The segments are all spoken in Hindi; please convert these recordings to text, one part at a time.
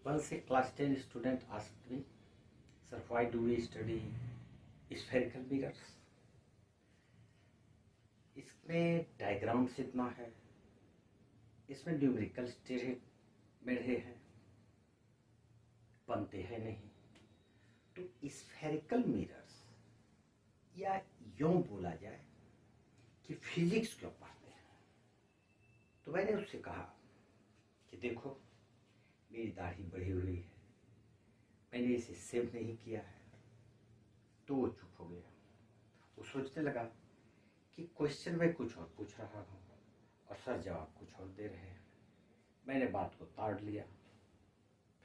Once a class 10 student asked me, "Sir, why do we study spherical mirrors?" इसमें डायग्राम्स इतना है, इसमें न्यूमेरिकल्स टेढ़े मेढ़े हैं, बनते हैं नहीं। तो स्फेरिकल मिरर्स, या यूं बोला जाए कि फिजिक्स क्यों पढ़ते हैं। तो मैंने उससे कहा कि देखो, मेरी दाढ़ी बढ़ी हुई है, मैंने इसे सेव नहीं किया है। तो वो चुप हो गया। वो सोचने लगा कि क्वेश्चन में कुछ और पूछ रहा हूँ और सर जवाब कुछ और दे रहे हैं। मैंने बात को ताड़ लिया।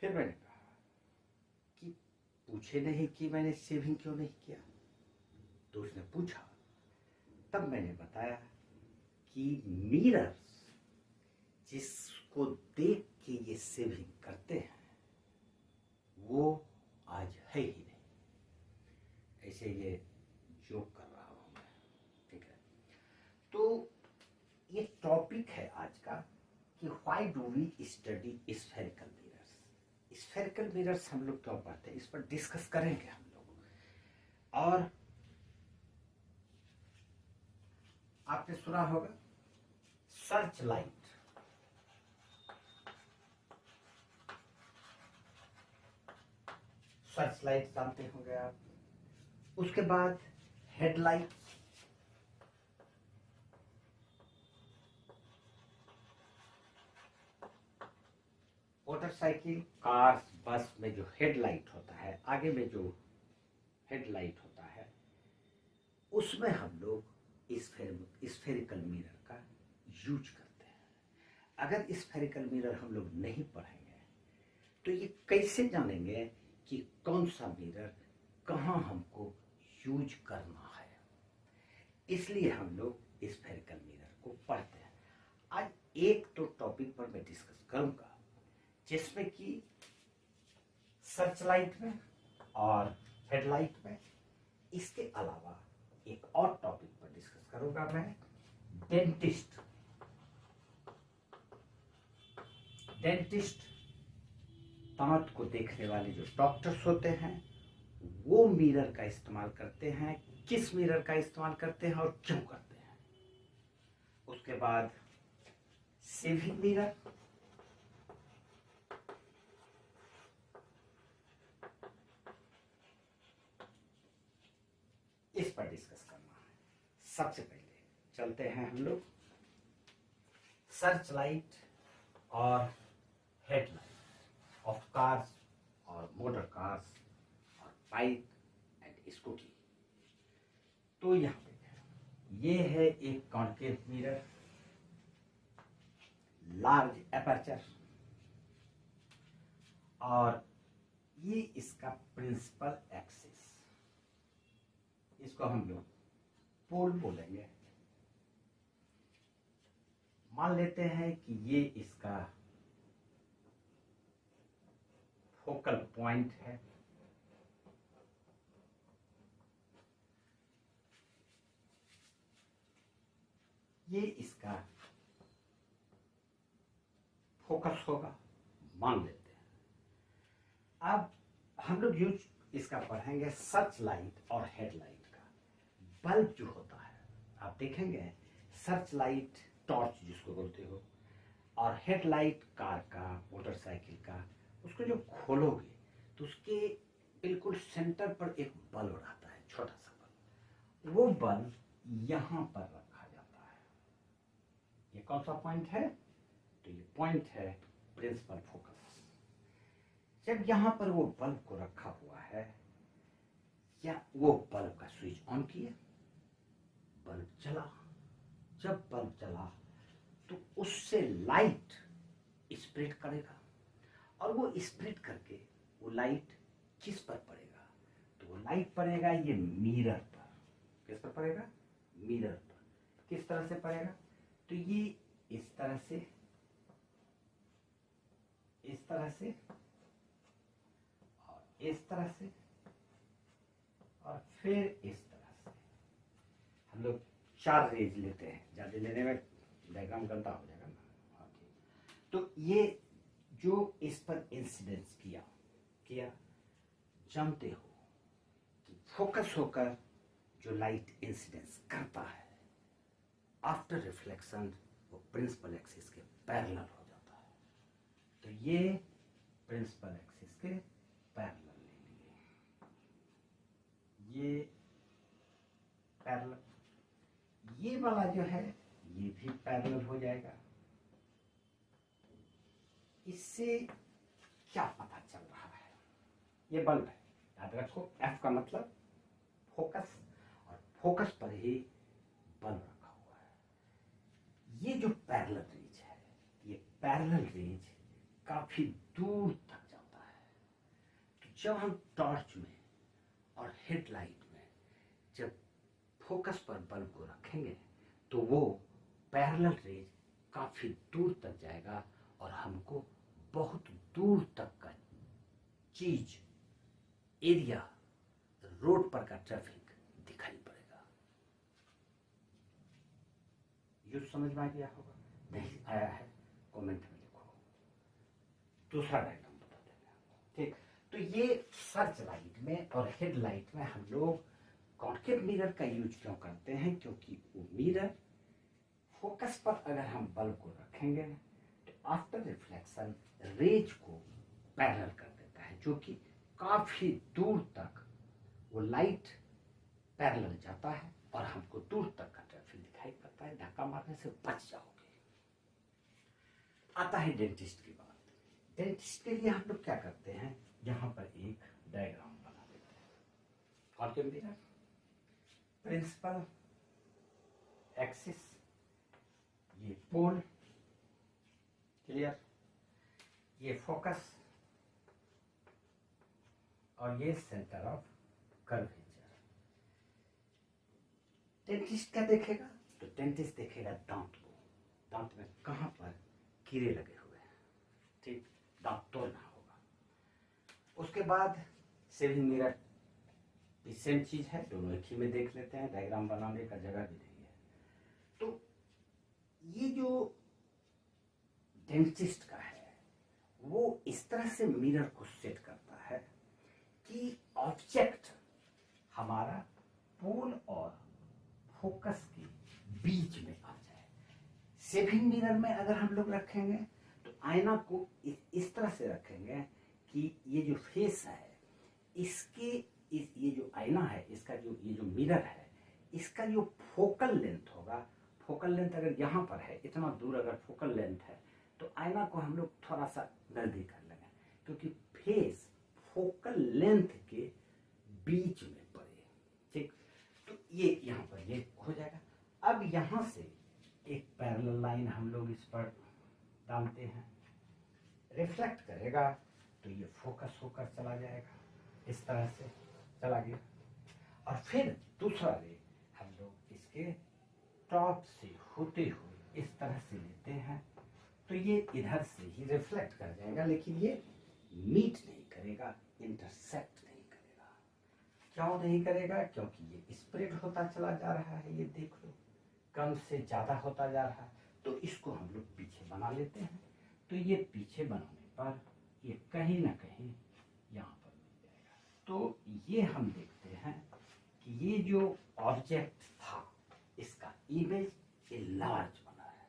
फिर मैंने कहा कि पूछे नहीं कि मैंने सेविंग क्यों नहीं किया। तो उसने पूछा। तब मैंने बताया कि मिरर्स जिसको देख के ये सेविंग करते हैं वो आज है ही नहीं। ऐसे ये जोक कर रहा हूं मैं, ठीक है। तो ये टॉपिक है आज का कि why do we study spherical mirrors. Spherical mirrors हम लोग क्यों पढ़ते हैं, इस पर डिस्कस करेंगे हम लोग। और आपने सुना होगा सर्च लाइट, सर्च लाइट जानते होंगे आप। उसके बाद हेडलाइट, मोटरसाइकिल, कार, बस में जो हेडलाइट होता है, आगे में जो हेडलाइट होता है, उसमें हम लोग स्फेरिकल मिरर का यूज करते हैं। अगर स्फेरिकल मिरर हम लोग नहीं पढ़ेंगे तो ये कैसे जानेंगे कि कौन सा मिरर कहाँ हमको यूज करना है। इसलिए हम लोग स्फेरिकल मिरर को पढ़ते हैं। आज एक तो टॉपिक पर मैं डिस्कस करूंगा जिसमें कि सर्च लाइट में और हेडलाइट में। इसके अलावा एक और टॉपिक पर डिस्कस करूंगा मैं, डेंटिस्ट। डेंटिस्ट दांत को देखने वाले जो डॉक्टर्स होते हैं वो मिरर का इस्तेमाल करते हैं। किस मिरर का इस्तेमाल करते हैं और क्यों करते हैं। उसके बाद सेविंग मिरर, इस पर डिस्कस करना है। सबसे पहले चलते हैं हम लोग सर्च लाइट और हेडलाइट ऑफ कार्स और मोटर कार्स और बाइक एंड स्कूटी। तो यहाँ पे ये है एक कॉन्केव मिरर, लार्ज एपर्चर, और ये इसका प्रिंसिपल एक्सिस, इसको हम लोग पोल बोलेंगे। मान लेते हैं कि ये इसका फोकल पॉइंट है। ये इसका फोकस होगा, मान लेते हैं। अब हम लोग यूज इसका पढ़ेंगे सर्च लाइट और हेडलाइट का। बल्ब जो होता है, आप देखेंगे सर्च लाइट टॉर्च जिसको बोलते हो, और हेडलाइट कार का, मोटरसाइकिल का, उसको जो खोलोगे तो उसके बिल्कुल सेंटर पर एक बल्ब रहता है, छोटा सा बल्ब। वो बल्ब यहां पर रखा जाता है। ये कौन सा पॉइंट है? तो ये पॉइंट है प्रिंसिपल फोकस। जब यहां पर वो बल्ब को रखा हुआ है, या वो बल्ब का स्विच ऑन किए, बल्ब चला। जब बल्ब चला तो उससे लाइट स्प्रेड करेगा, और वो स्प्रेड करके वो लाइट किस पर पड़ेगा? तो वो लाइट पड़ेगा ये मिरर पर। किस पर पड़ेगा? मिरर पर। किस तरह से पड़ेगा? तो ये इस तरह से, इस तरह से, और इस तरह से, और फिर इस तरह से। हम लोग 4 रेज लेते हैं, ज्यादा लेने में डायग्राम गंदा हो जाएगा ना। तो ये जो इस पर इंसिडेंस किया किया जानते हो कि फोकस होकर जो लाइट इंसिडेंस करता है आफ्टर रिफ्लेक्शन वो प्रिंसिपल एक्सिस के पैरेलल हो जाता है। तो ये प्रिंसिपल एक्सिस के पैरेलल ले लिए, ये पैरेलल, ये वाला जो है ये भी पैरेलल हो जाएगा। इससे क्या पता चल रहा है, ये बल्ब है, याद रखो एफ का मतलब फोकस, और फोकस पर ही बल्ब रखा हुआ है। ये जो पैरेलल रेज है, ये पैरेलल रेज काफी दूर तक जाता है। तो जब हम टॉर्च में और हेडलाइट में जब फोकस पर बल्ब को रखेंगे तो वो पैरेलल रेज काफी दूर तक जाएगा और हमको बहुत दूर तक का चीज, एरिया, रोड पर का ट्रैफिक दिखाई पड़ेगा। ये समझ में आ गया होगा, नहीं आया है कमेंट में लिखो, दूसरा डायग्राम बता देना। ठीक, तो ये सर्च लाइट में और हेडलाइट में हम लोग कॉन्केव मिरर का यूज क्यों करते हैं, क्योंकि वो मिरर फोकस पर अगर हम बल्ब को रखेंगे तो आफ्टर रिफ्लेक्शन रेज को पैरेलल कर देता है, जो कि काफी दूर तक वो लाइट पैरेलल जाता है और हमको दूर तक का ट्रैफिक दिखाई पड़ता है, धक्का मारने से बच जाओगे। आता है डेंटिस्ट की बात। डेंटिस्ट के लिए हम लोग क्या करते हैं, यहाँ पर एक डायग्राम बना देते हैं। कॉन्केव मिरर, प्रिंसिपल एक्सिस, ये पोल, क्लियर, ये फोकस और ये सेंटर ऑफ कर्वेचर। डेंटिस्ट क्या देखेगा, तो डेंटिस्ट देखेगा दांत को, दांत में कहाँ पर कीड़े लगे हुए हैं, ठीक, दांत तोड़ना होगा। उसके बाद शेविंग मिरर भी सेम चीज है, दोनों एक ही में देख लेते हैं, डायग्राम बनाने का जगह भी नहीं है। तो ये जो डेंटिस्ट का है वो इस तरह से मिरर को सेट करता है कि ऑब्जेक्ट हमारा पोल और फोकस के बीच में आ जाए। शेविंग मिरर में अगर हम लोग रखेंगे तो आईना को इस तरह से रखेंगे कि ये जो फेस है इसके ये जो आईना है, इसका जो ये जो मिरर है, इसका जो फोकल लेंथ होगा, फोकल लेंथ अगर यहाँ पर है, इतना दूर अगर फोकल लेंथ है तो आईना को हम लोग थोड़ा सा नजदीक कर लेंगे, क्योंकि फेस फोकल लेंथ के बीच में पड़े। ठीक, तो ये यहाँ पर ये हो जाएगा। अब यहाँ से एक पैरेलल लाइन हम लोग इस पर डालते हैं, रिफ्लेक्ट करेगा तो ये फोकस होकर चला जाएगा, इस तरह से चला गया। और फिर दूसरा रे हम लोग इसके टॉप से होते हुए इस तरह से लेते हैं तो ये इधर से ही रिफ्लेक्ट कर जाएगा, लेकिन ये मीट नहीं करेगा, इंटरसेक्ट नहीं करेगा। क्यों नहीं करेगा, क्योंकि ये स्प्रेड होता चला जा रहा है, ये देख लो कम से ज्यादा होता जा रहा है। तो इसको हम लोग पीछे बना लेते हैं, तो ये पीछे बनाने पर ये कहीं ना कहीं यहाँ पर मिल जाएगा। तो ये हम देखते हैं कि ये जो ऑब्जेक्ट था इसका इमेज ये लार्ज बना है,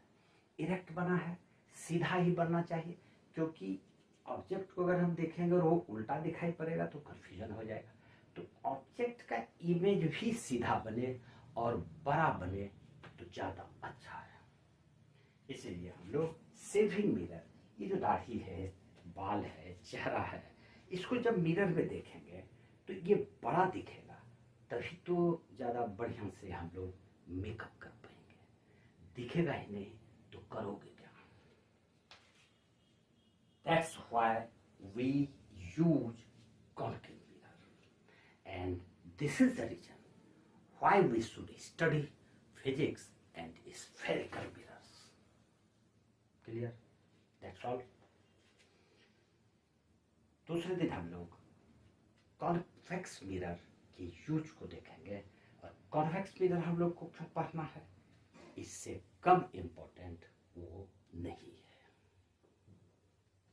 इरेक्ट बना है, सीधा ही बनना चाहिए, क्योंकि ऑब्जेक्ट को अगर हम देखेंगे और वो उल्टा दिखाई पड़ेगा तो कंफ्यूजन हो जाएगा। तो ऑब्जेक्ट का इमेज भी सीधा बने और बड़ा बने तो ज्यादा अच्छा है। इसीलिए हम लोग शेविंग मिरर, ये जो दाढ़ी है, बाल है, चेहरा है, इसको जब मिरर में देखेंगे तो ये बड़ा दिखेगा, तभी तो ज्यादा बढ़िया से हम लोग मेकअप कर पाएंगे। दिखेगा ही नहीं तो करोगे क्या? That's why we use concave mirror, and this is the reason why we should study physics and spherical mirrors. Clear? That's all. दूसरे दिन हम लोग कॉन्वेक्स मिरर के यूज को देखेंगे, और कॉन्वेक्स मिरर हम लोग को क्यों पढ़ना है, इससे कम इम्पोर्टेंट वो नहीं है।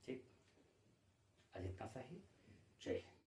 ठीक। आशा ही। जय हिंद।